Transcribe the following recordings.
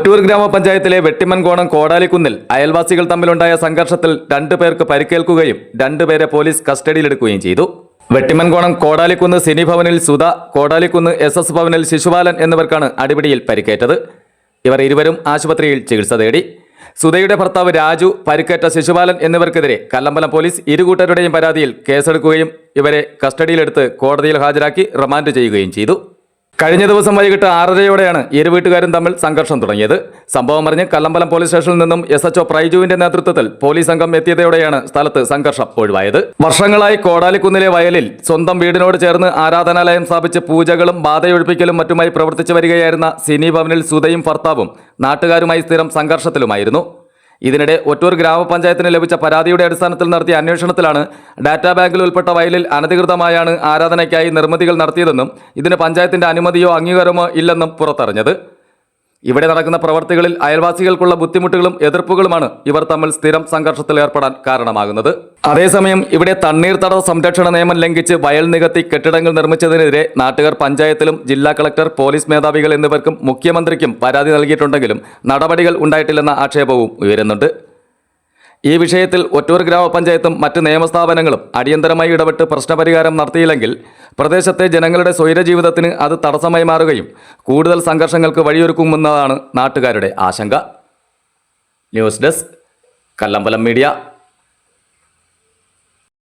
ഒറ്റൂർ ഗ്രാമപഞ്ചായത്തിലെ വെട്ടിമൻകോണം കോടാലിക്കുന്നിൽ അയൽവാസികൾ തമ്മിലുണ്ടായ സംഘർഷത്തിൽ 2 പേർക്ക് പരിക്കേൽക്കുകയും 2 പേരെ പോലീസ് കസ്റ്റഡിയിലെടുക്കുകയും ചെയ്തു. വെട്ടിമൻകോണം കോടാലിക്കുന്ന് സിനി ഭവനിൽ സുധ, കോടാലിക്കുന്ന് SS ഭവനിൽ ശിശുപാലൻ എന്നിവർക്കാണ് അടിപിടിയിൽ പരിക്കേറ്റത്. ഇവർ ഇരുവരും ആശുപത്രിയിൽ ചികിത്സ തേടി. സുധയുടെ ഭർത്താവ് രാജു, പരിക്കേറ്റ ശിശുപാലൻ എന്നിവർക്കെതിരെ കല്ലമ്പലം പോലീസ് ഇരുകൂട്ടരുടെയും പരാതിയിൽ കേസെടുക്കുകയും ഇവരെ കസ്റ്റഡിയിലെടുത്ത് കോടതിയിൽ ഹാജരാക്കി റിമാൻഡ് ചെയ്യുകയും ചെയ്തു. കഴിഞ്ഞ ദിവസം വൈകിട്ട് 6:30യോടെയാണ് ഇരു വീട്ടുകാരും തമ്മിൽ സംഘർഷം തുടങ്ങിയത്. സംഭവം അറിഞ്ഞ് കല്ലമ്പലം പോലീസ് സ്റ്റേഷനിൽ നിന്നും SHO പ്രൈജുവിന്റെ നേതൃത്വത്തിൽ പോലീസ് സംഘം എത്തിയതോടെയാണ് സ്ഥലത്ത് സംഘർഷം ഒഴിവായത്. വർഷങ്ങളായി കോടാലിക്കുന്നിലെ വയലിൽ സ്വന്തം വീടിനോട് ചേർന്ന് ആരാധനാലയം സ്ഥാപിച്ച് പൂജകളും ബാധയൊഴിപ്പിക്കലും മറ്റുമായി പ്രവർത്തിച്ചു വരികയായിരുന്ന സിനി ഭവനിൽ സുധയും ഭർത്താവും നാട്ടുകാരുമായി സ്ഥിരം സംഘർഷത്തിലുമായിരുന്നു. ഇതിനിടെ ഒറ്റൂർ ഗ്രാമപഞ്ചായത്തിന് ലഭിച്ച പരാതിയുടെ അടിസ്ഥാനത്തിൽ നടത്തിയ അന്വേഷണത്തിലാണ് ഡാറ്റാ ബാങ്കിൽ ഉൾപ്പെട്ട വയലിൽ അനധികൃതമായാണ് ആരാധനയ്ക്കായി നിർമ്മിതികൾ നടത്തിയതെന്നും ഇതിന് പഞ്ചായത്തിന്റെ അനുമതിയോ അംഗീകാരമോ ഇല്ലെന്നും പുറത്തറിഞ്ഞത്. ഇവിടെ നടക്കുന്ന പ്രവർത്തികളിൽ അയൽവാസികൾക്കുള്ള ബുദ്ധിമുട്ടുകളും എതിർപ്പുകളുമാണ് ഇവർ തമ്മിൽ സ്ഥിരം സംഘർഷത്തിൽ ഏർപ്പെടാൻ കാരണമാകുന്നത്. അതേസമയം ഇവിടെ തണ്ണീർത്തട സംരക്ഷണ നിയമം ലംഘിച്ച് വയൽ നികത്തി കെട്ടിടങ്ങൾ നിർമ്മിച്ചതിനെതിരെ നാട്ടുകാർ പഞ്ചായത്തിലും ജില്ലാ കളക്ടർ, പോലീസ് മേധാവികൾ എന്നിവർക്കും മുഖ്യമന്ത്രിക്കും പരാതി നൽകിയിട്ടുണ്ടെങ്കിലും നടപടികൾ ഉണ്ടായിട്ടില്ലെന്ന ആക്ഷേപവും ഉയരുന്നുണ്ട്. ഈ വിഷയത്തിൽ ഒറ്റൂർ ഗ്രാമപഞ്ചായത്തും മറ്റ് നിയമസ്ഥാപനങ്ങളും അടിയന്തരമായി ഇടപെട്ട് പ്രശ്നപരിഹാരം നടത്തിയില്ലെങ്കിൽ പ്രദേശത്തെ ജനങ്ങളുടെ സ്വൈരജീവിതത്തിന് അത് തടസ്സമായി മാറുകയും കൂടുതൽ സംഘർഷങ്ങൾക്ക് വഴിയൊരുക്കുമെന്നതാണ് നാട്ടുകാരുടെ ആശങ്ക. News desk, Kallambalam media.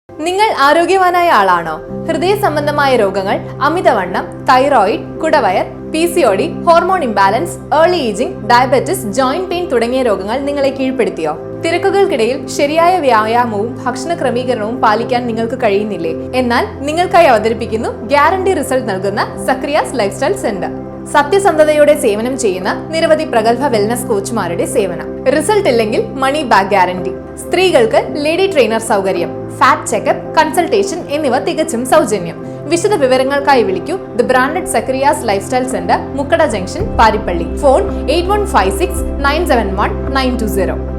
നിങ്ങൾ ആരോഗ്യവാനായ ആളാണോ? ഹൃദയ സംബന്ധമായ രോഗങ്ങൾ, അമിതവണ്ണം, തൈറോയിഡ്, കുടവയർ, PCOD, hormone imbalance, early aging, diabetes, joint pain തുടങ്ങിയ രോഗങ്ങൾ നിങ്ങളെ കീഴ്പ്പെടുത്തിയോ? തിരക്കുകൾക്കിടയിൽ ശരിയായ വ്യായാമവും ഭക്ഷണ ക്രമീകരണവും പാലിക്കാൻ നിങ്ങൾക്ക് കഴിയുന്നില്ലേ? എന്നാൽ നിങ്ങൾക്കായി അവതരിപ്പിക്കുന്നു ഗ്യാരണ്ടി റിസൾട്ട് നൽകുന്ന സക്രിയാസ് ലൈഫ് സ്റ്റൈൽ സെന്റർ. സത്യസന്ധതയോടെ സേവനം ചെയ്യുന്ന നിരവധി പ്രഗത്ഭ വെൽനസ് കോച്ചുമാരുടെ സേവനം. റിസൾട്ട് ഇല്ലെങ്കിൽ മണി ബാക്ക് ഗ്യാരണ്ടി. സ്ത്രീകൾക്ക് ലേഡി ട്രെയിനർ സൗകര്യം, ഫാറ്റ് ചെക്കപ്പ്, കൺസൾട്ടേഷൻ എന്നിവ തികച്ചും സൗജന്യം. വിശദ വിവരങ്ങൾക്കായി വിളിക്കൂ the branded Zacharias life style centre, Mukkada junction, Paripally. Phone 8156 971 920.